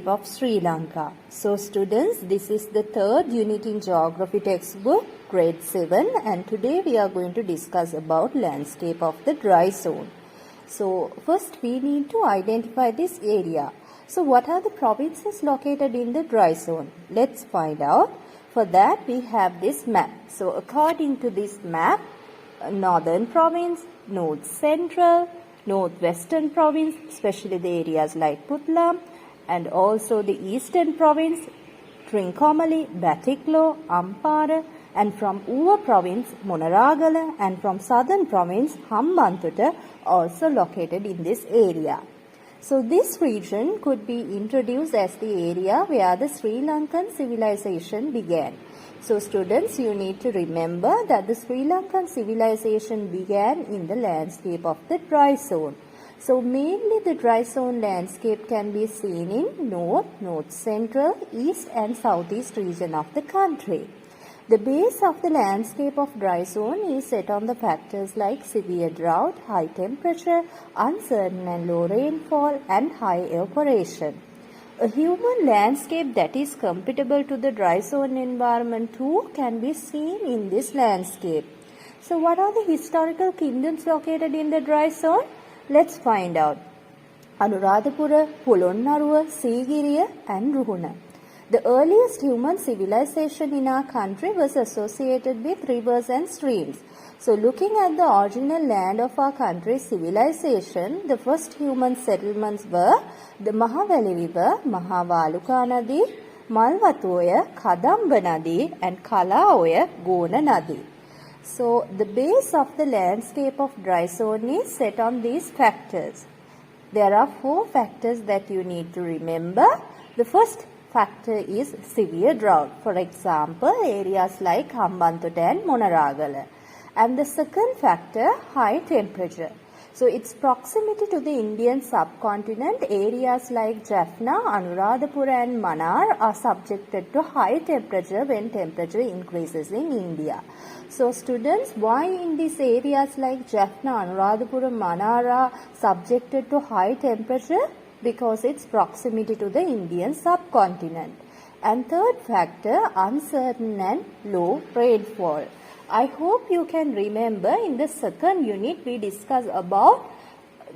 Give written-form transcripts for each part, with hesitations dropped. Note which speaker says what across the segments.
Speaker 1: landscape of Sri Lanka. So students, this is the third unit in geography textbook, grade 7, and today we are going to discuss about landscape of the dry zone. So first we need to identify this area. So what are the provinces located in the dry zone? Let's find out. For that we have this map. So according to this map, Northern Province, North Central, Northwestern Province, especially the areas like Putlam, and also the Eastern Province, Trincomalee, Batticaloa, Ampara, and from Uva Province, Monaragala, and from Southern Province, Hambantota, also located in this area. So this region could be introduced as the area where the Sri Lankan civilization began. So students, you need to remember that the Sri Lankan civilization began in the landscape of the dry zone. So mainly the dry zone landscape can be seen in north, north central, east and southeast region of the country. The base of the landscape of dry zone is set on the factors like severe drought, high temperature, uncertain and low rainfall and high evaporation. A human landscape that is compatible to the dry zone environment too can be seen in this landscape. So what are the historical kingdoms located in the dry zone? Let's find out. Anuradhapura, Polonnaruwa, Sigiriya and Ruhuna. The earliest human civilization in our country was associated with rivers and streams. So looking at the original land of our country's civilization, the first human settlements were the Mahavali River, Mahavaluka Nadi, Malwatoya, Kadamba Nadi and Kalaoya, Gona Nadi. So the base of the landscape of dry zone is set on these factors. There are 4 factors that you need to remember. The first factor is severe drought. For example, areas like Hambantota and Monaragala. And the second factor, high temperature. So its proximity to the Indian subcontinent, areas like Jaffna, Anuradhapura and Mannar are subjected to high temperature when temperature increases in India. So students, why in these areas like Jaffna, Anuradhapura, Mannar are subjected to high temperature? Because its proximity to the Indian subcontinent. And third factor, uncertain and low rainfall. I hope you can remember in the second unit we discussed about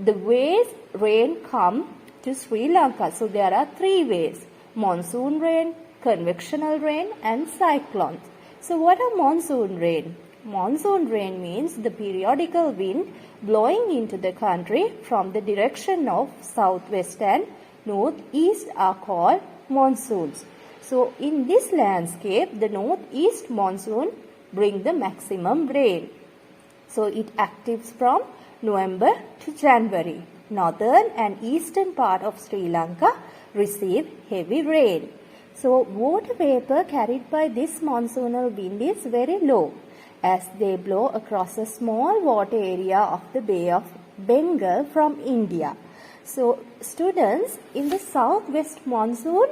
Speaker 1: the ways rain come to Sri Lanka. So there are 3 ways: monsoon rain, convectional rain and cyclones. So what are monsoon rain? Monsoon rain means the periodical wind blowing into the country from the direction of southwest and northeast are called monsoons. So in this landscape, the northeast monsoon brings the maximum rain. So it actives from November to January. Northern and eastern part of Sri Lanka receive heavy rain. So water vapor carried by this monsoonal wind is very low, as they blow across a small water area of the Bay of Bengal from India. So students, in the southwest monsoon,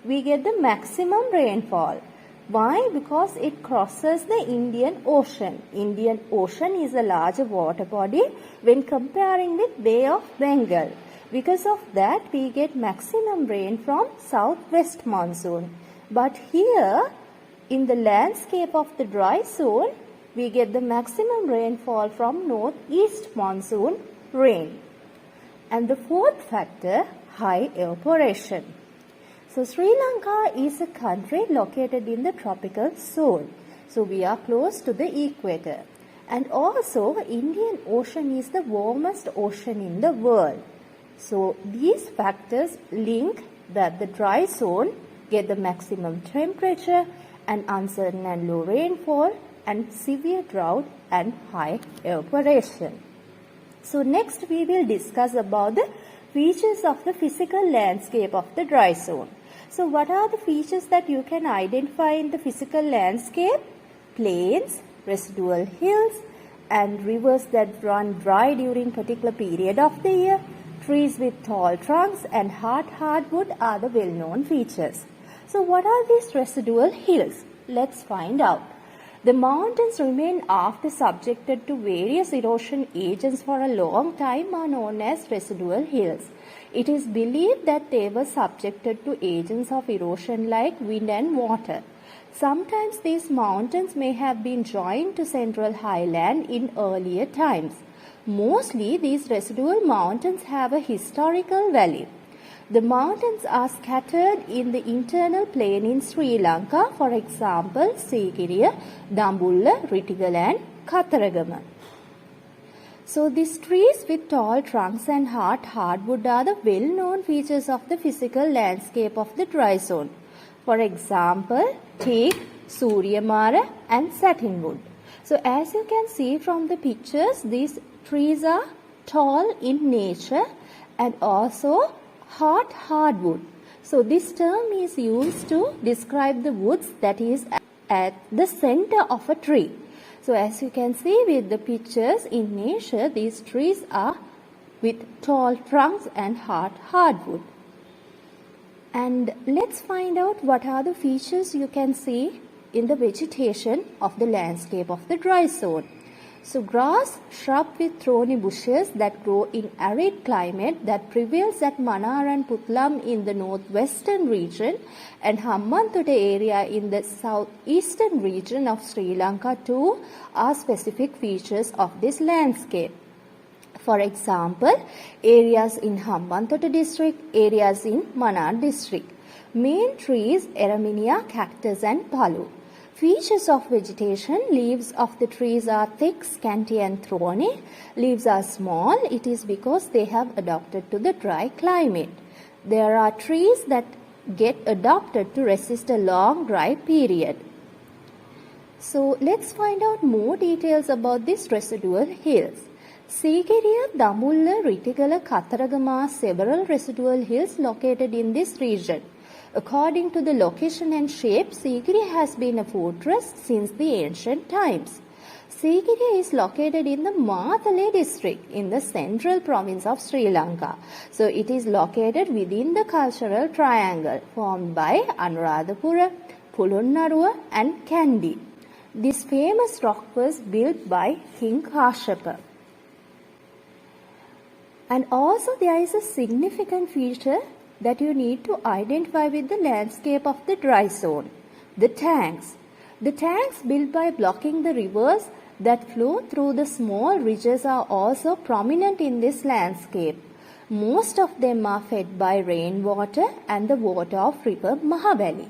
Speaker 1: we get the maximum rainfall. Why? Because it crosses the Indian Ocean. Indian Ocean is a larger water body when comparing with Bay of Bengal. Because of that, we get maximum rain from southwest monsoon. But here, in the landscape of the dry zone, we get the maximum rainfall from northeast monsoon rain. And the fourth factor, high evaporation. So Sri Lanka is a country located in the tropical zone. So we are close to the equator. And also, Indian Ocean is the warmest ocean in the world. So these factors link that the dry zone get the maximum temperature and uncertain and low rainfall and severe drought and high evaporation. So next we will discuss about the features of the physical landscape of the dry zone. So what are the features that you can identify in the physical landscape? Plains, residual hills and rivers that run dry during particular period of the year. Trees with tall trunks and hardwood are the well-known features. So what are these residual hills? Let's find out. The mountains remain after subjected to various erosion agents for a long time are known as residual hills. It is believed that they were subjected to agents of erosion like wind and water. Sometimes these mountains may have been joined to central highland in earlier times. Mostly these residual mountains have a historical value. The mountains are scattered in the internal plain in Sri Lanka, for example, Sigiriya, Dambulla, Rittigala and Katharagama. So these trees with tall trunks and hardwood are the well-known features of the physical landscape of the dry zone. For example, teak, Suryamara and satinwood. So as you can see from the pictures, these trees are tall in nature and also hardwood. So this term is used to describe the woods that is at the center of a tree. So as you can see with the pictures in nature, these trees are with tall trunks and hardwood. And let's find out what are the features you can see in the vegetation of the landscape of the dry zone. So grass, shrub with thorny bushes that grow in arid climate that prevails at Mannar and Puttalam in the northwestern region and Hambantota area in the southeastern region of Sri Lanka too are specific features of this landscape. For example, areas in Hambantota district, areas in Mannar district. Main trees, Ereminia, cactus and palu. Features of vegetation, leaves of the trees are thick, scanty and thorny. Leaves are small, it is because they have adapted to the dry climate. There are trees that get adapted to resist a long dry period. So let's find out more details about these residual hills. Sigiriya, Dambulla, Rittigala, Katharagama are several residual hills located in this region. According to the location and shape, Sigiriya has been a fortress since the ancient times. Sigiriya is located in the Matale district in the central province of Sri Lanka. So it is located within the cultural triangle formed by Anuradhapura, Polonnaruwa and Kandy. This famous rock was built by King Kashyapa. And also there is a significant feature that you need to identify with the landscape of the dry zone. The tanks. The tanks built by blocking the rivers that flow through the small ridges are also prominent in this landscape. Most of them are fed by rainwater and the water of river Mahavali.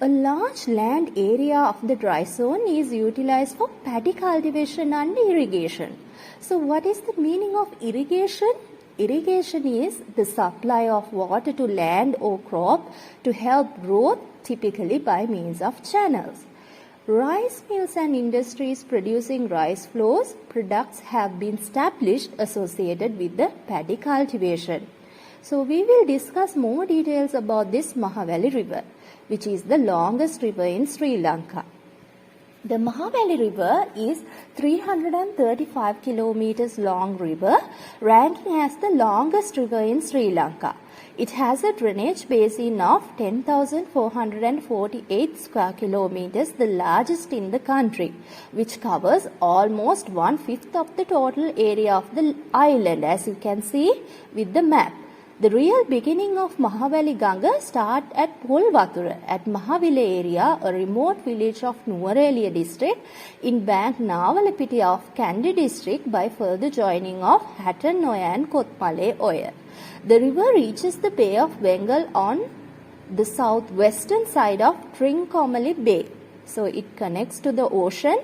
Speaker 1: A large land area of the dry zone is utilized for paddy cultivation and irrigation. So what is the meaning of irrigation? Irrigation is the supply of water to land or crop to help growth, typically by means of channels. Rice mills and industries producing rice flours products have been established associated with the paddy cultivation. So we will discuss more details about this Mahavali River, which is the longest river in Sri Lanka. The Mahavali River is 335 kilometers long river, ranking as the longest river in Sri Lanka. It has a drainage basin of 10,448 square kilometers, the largest in the country, which covers almost 1/5 of the total area of the island, as you can see with the map. The real beginning of Mahavali Ganga start at Polvathura at Mahavila area, a remote village of Nuwareliya district in Bank Navalapitiya of Kandy district by further joining of Hatton Oya and Kothmale Oya. The river reaches the Bay of Bengal on the southwestern side of Trincomalee Bay. So it connects to the ocean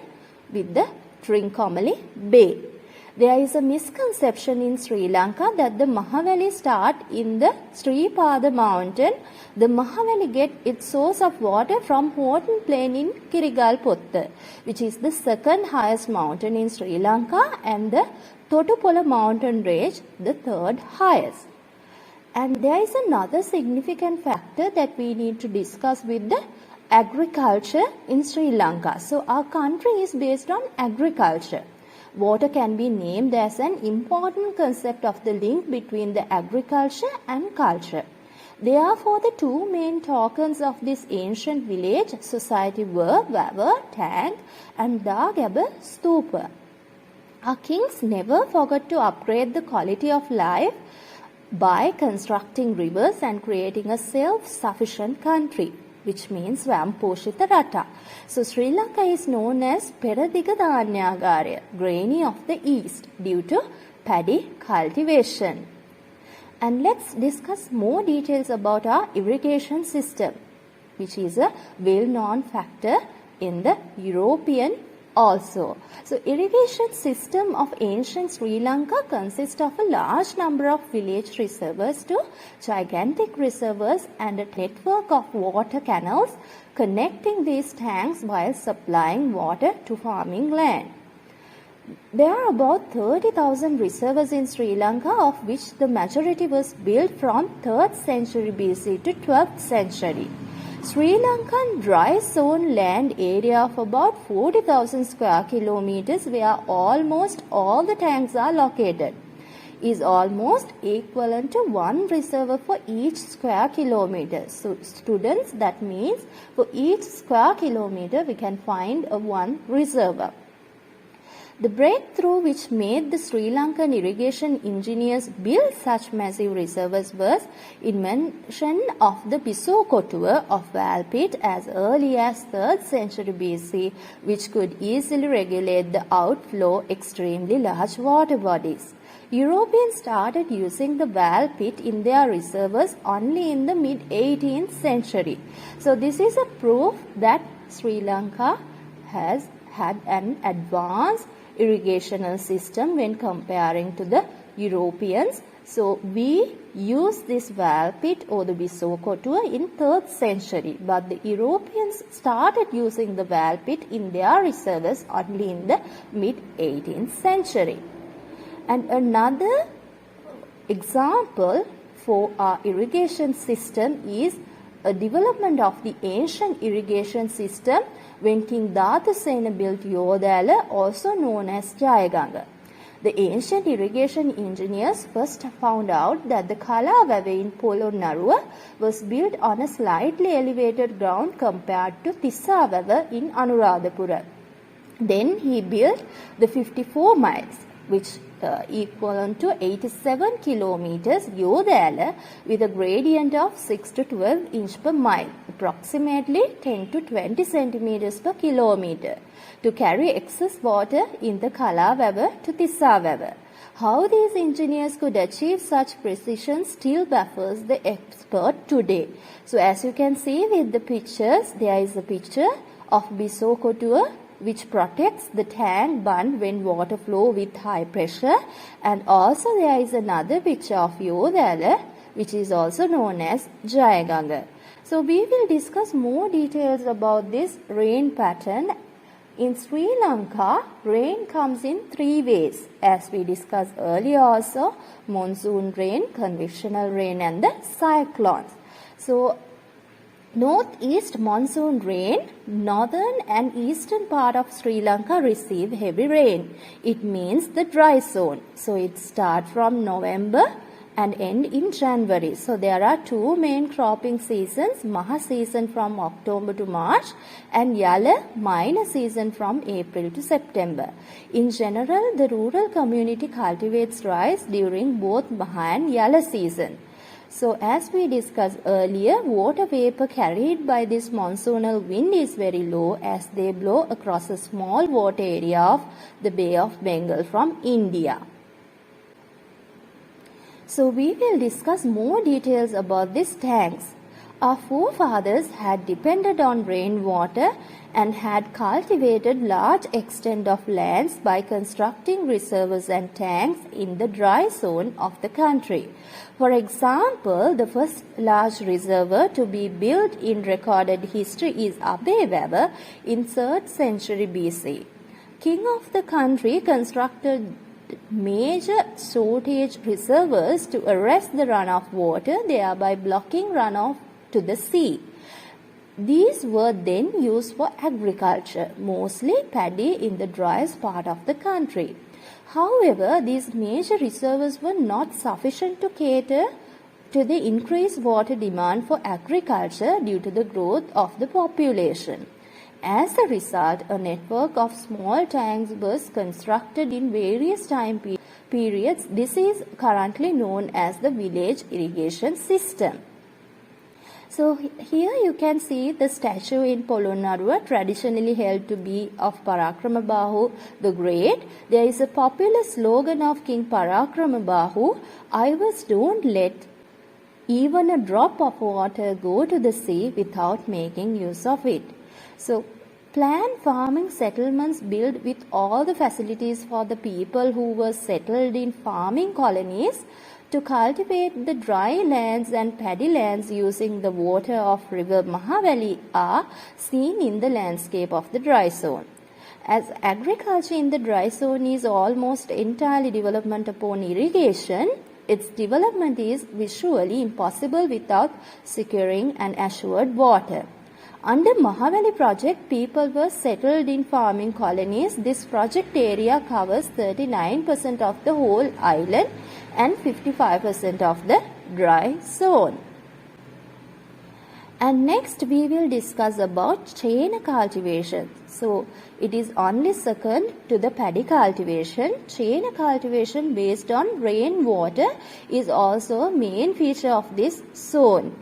Speaker 1: with the Trincomalee Bay. There is a misconception in Sri Lanka that the Mahavali start in the Sri Pada mountain. The Mahavali get its source of water from Horton Plain in Kirigalpotta, which is the second highest mountain in Sri Lanka, and the Totupola mountain range, the third highest. And there is another significant factor that we need to discuss with the agriculture in Sri Lanka. So our country is based on agriculture. Water can be named as an important concept of the link between the agriculture and culture. Therefore, the two main tokens of this ancient village society were Wawa, tank, and Dagaba, stupa. Our kings never forgot to upgrade the quality of life by constructing rivers and creating a self-sufficient country, which means Vamposhita Rata. So Sri Lanka is known as Peradiga Dhanyagarya, grainy of the east, due to paddy cultivation. And let's discuss more details about our irrigation system, which is a well-known factor in the European also. So irrigation system of ancient Sri Lanka consists of a large number of village reservoirs to gigantic reservoirs and a network of water canals connecting these tanks while supplying water to farming land. There are about 30,000 reservoirs in Sri Lanka, of which the majority was built from 3rd century BC to 12th century. Sri Lankan dry zone land area of about 40,000 square kilometers, where almost all the tanks are located, is almost equivalent to one reservoir for each square kilometer. So students, that means for each square kilometer we can find one reservoir. The breakthrough which made the Sri Lankan irrigation engineers build such massive reservoirs was invention of the Bisokotua of Valpit as early as 3rd century BC, which could easily regulate the outflow extremely large water bodies. Europeans started using the valve pit in their reservoirs only in the mid-18th century. So this is a proof that Sri Lanka has had an advanced irrigational system when comparing to the Europeans. So we use this valve pit or the Bisokotua in 3rd century, but the Europeans started using the valve pit in their reservoirs only in the mid-18th century. And another example for our irrigation system is a development of the ancient irrigation system when King Datasena built Yodala, also known as Jayaganga. The ancient irrigation engineers first found out that the Kalawave in Polonnaruwa was built on a slightly elevated ground compared to Tissawave in Anuradhapura. Then he built the 54 miles, which equivalent to 87 kilometers Yodala with a gradient of 6 to 12 inch per mile, approximately 10 to 20 centimeters per kilometer, to carry excess water in the Kalawave to Tissawave. How these engineers could achieve such precision still baffles the expert today. So as you can see with the pictures, there is a picture of Bisokotua, which protects the tank bund when water flow with high pressure, and also there is another picture of Yodala, which is also known as Jayaganga. So we will discuss more details about this rain pattern. In Sri Lanka, rain comes in 3 ways, as we discussed earlier also: monsoon rain, convectional rain, and the cyclones. So northeast monsoon rain, northern and eastern part of Sri Lanka receive heavy rain. It means the dry zone. So it starts from November and end in January. So there are 2 main cropping seasons: Maha season from October to March and Yala minor season from April to September. In general, the rural community cultivates rice during both Maha and Yala season. So as we discussed earlier, water vapor carried by this monsoonal wind is very low, as they blow across a small water area of the Bay of Bengal from India. So we will discuss more details about these tanks. Our forefathers had depended on rainwater and had cultivated large extent of lands by constructing reservoirs and tanks in the dry zone of the country. For example, the first large reservoir to be built in recorded history is Abewava in 3rd century BC. King of the country constructed major shortage reservoirs to arrest the runoff water, thereby blocking runoff to the sea. These were then used for agriculture, mostly paddy in the driest part of the country. However, these major reservoirs were not sufficient to cater to the increased water demand for agriculture due to the growth of the population. As a result, a network of small tanks was constructed in various time periods. This is currently known as the village irrigation system. So here you can see the statue in Polonnaruwa, traditionally held to be of Parakramabahu the Great. There is a popular slogan of King Parakramabahu, "I was don't let even a drop of water go to the sea without making use of it." So planned farming settlements built with all the facilities for the people who were settled in farming colonies to cultivate the dry lands and paddy lands using the water of river Mahavali are seen in the landscape of the dry zone. As agriculture in the dry zone is almost entirely development upon irrigation, its development is visually impossible without securing an assured water. Under Mahavali project, people were settled in farming colonies. This project area covers 39% of the whole island and 55% of the dry zone. And next we will discuss about chain cultivation. So it is only second to the paddy cultivation. Chain cultivation based on rainwater is also a main feature of this zone.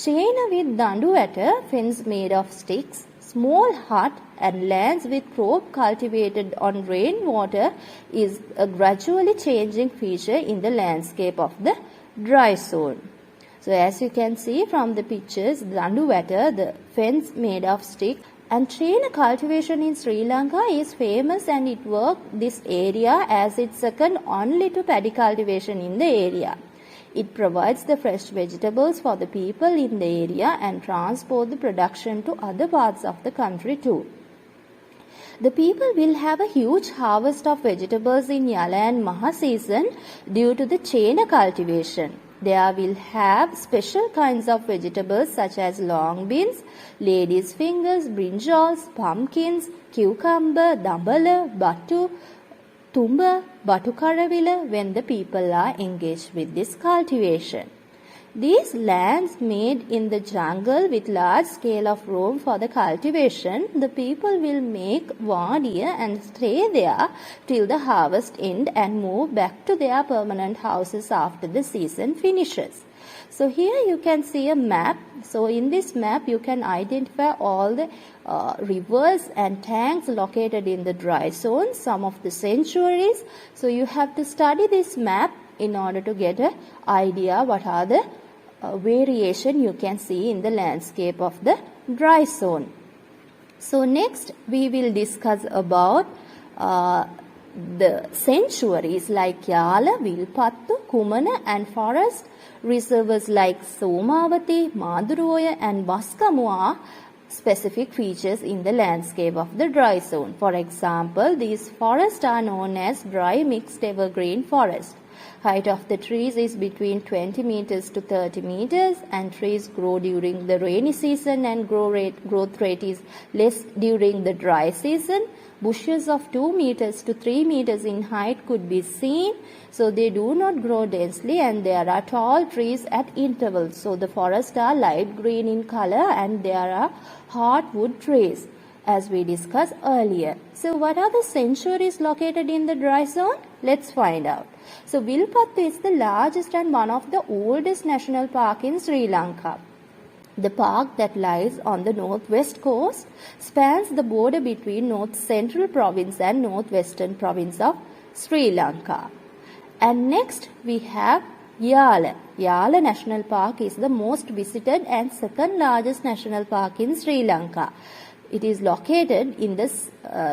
Speaker 1: Chain with danduwatta, fence made of sticks, small hut and lands with crop cultivated on rainwater is a gradually changing feature in the landscape of the dry zone. So as you can see from the pictures, danduwatta, the fence made of sticks, and chain cultivation in Sri Lanka is famous, and it works this area as it's second only to paddy cultivation in the area. It provides the fresh vegetables for the people in the area and transport the production to other parts of the country too. The people will have a huge harvest of vegetables in Yala and Maha season due to the chain cultivation. There will have special kinds of vegetables such as long beans, ladies' fingers, brinjals, pumpkins, cucumber, dambala, batu, tumba, batukaravila when the people are engaged with this cultivation. These lands made in the jungle with large scale of room for the cultivation, the people will make vadia and stay there till the harvest end and move back to their permanent houses after the season finishes. So here you can see a map. So in this map you can identify all the rivers and tanks located in the dry zone, some of the sanctuaries. So you have to study this map in order to get an idea what are the variation you can see in the landscape of the dry zone. So next we will discuss about the sanctuaries like Yala, Vilpattu, Kumana and forest reservoirs like Somavati, Maduroya and Vaskamu are specific features in the landscape of the dry zone. For example, these forests are known as dry mixed evergreen forest. Height of the trees is between 20 meters to 30 meters, and trees grow during the rainy season and growth rate is less during the dry season. Bushes of 2 meters to 3 meters in height could be seen, so they do not grow densely, and there are tall trees at intervals. So the forests are light green in color and there are hardwood trees as we discussed earlier. So what are the sanctuaries located in the dry zone? Let's find out. So Vilpattu is the largest and one of the oldest national park in Sri Lanka. The park that lies on the northwest coast spans the border between North Central Province and Northwestern Province of Sri Lanka. And next we have Yala. Yala National Park is the most visited and second largest national park in Sri Lanka. It is located in the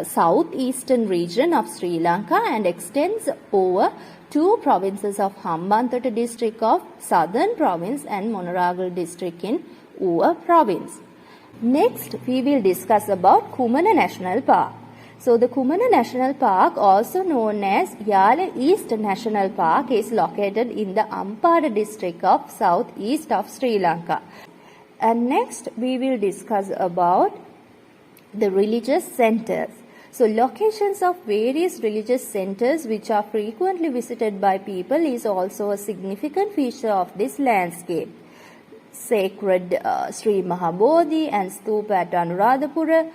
Speaker 1: southeastern region of Sri Lanka and extends over two provinces of Hambantota district of Southern Province and Monaragal district in Uva province. Next, we will discuss about Kumana National Park. So the Kumana National Park, also known as Yala East National Park, is located in the Ampara district of southeast of Sri Lanka. And next, we will discuss about the religious centers. So locations of various religious centers which are frequently visited by people is also a significant feature of this landscape. Sacred Sri Mahabodhi and Stupa at Anuradhapura,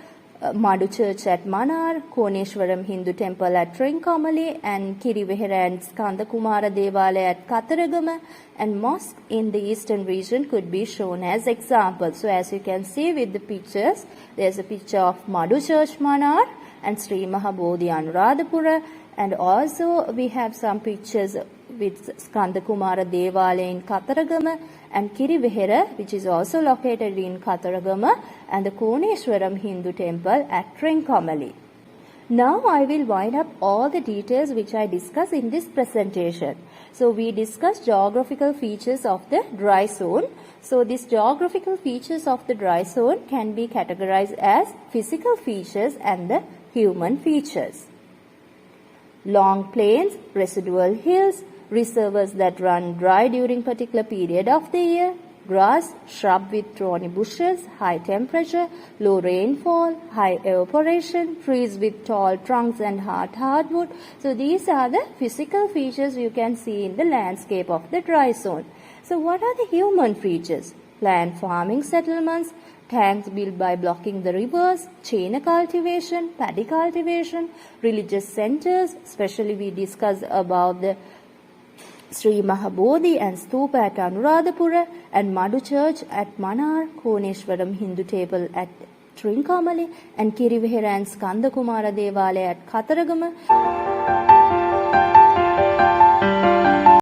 Speaker 1: Madhu Church at Manar, Koneshwaram Hindu Temple at Trincomalee, and Kirivehera and Skandakumara Devalaya at Katharagama, and mosque in the eastern region could be shown as examples. So as you can see with the pictures, there's a picture of Madhu Church Manar and Sri Mahabodhi Anuradhapura, and also we have some pictures with Skandakumara Devalaya in Katharagama and Kirivehera, which is also located in Katharagama, and the Koneshwaram Hindu Temple at Trincomalee. Now I will wind up all the details which I discussed in this presentation. So we discussed geographical features of the dry zone. So these geographical features of the dry zone can be categorized as physical features and the human features. Long plains, residual hills, reservoirs that run dry during particular period of the year, grass, shrub with thorny bushes, high temperature, low rainfall, high evaporation, trees with tall trunks and hardwood. So these are the physical features you can see in the landscape of the dry zone. So what are the human features? Plant farming settlements, tanks built by blocking the rivers, chain cultivation, paddy cultivation, religious centers, especially we discussed about the Sri Mahabodhi and Stupa at Anuradhapura, and Madhu Church at Manar, Koneshwaram Hindu Temple at Trincomalee, and Kirivehera and Skandakumara Devalaya at Katharagama.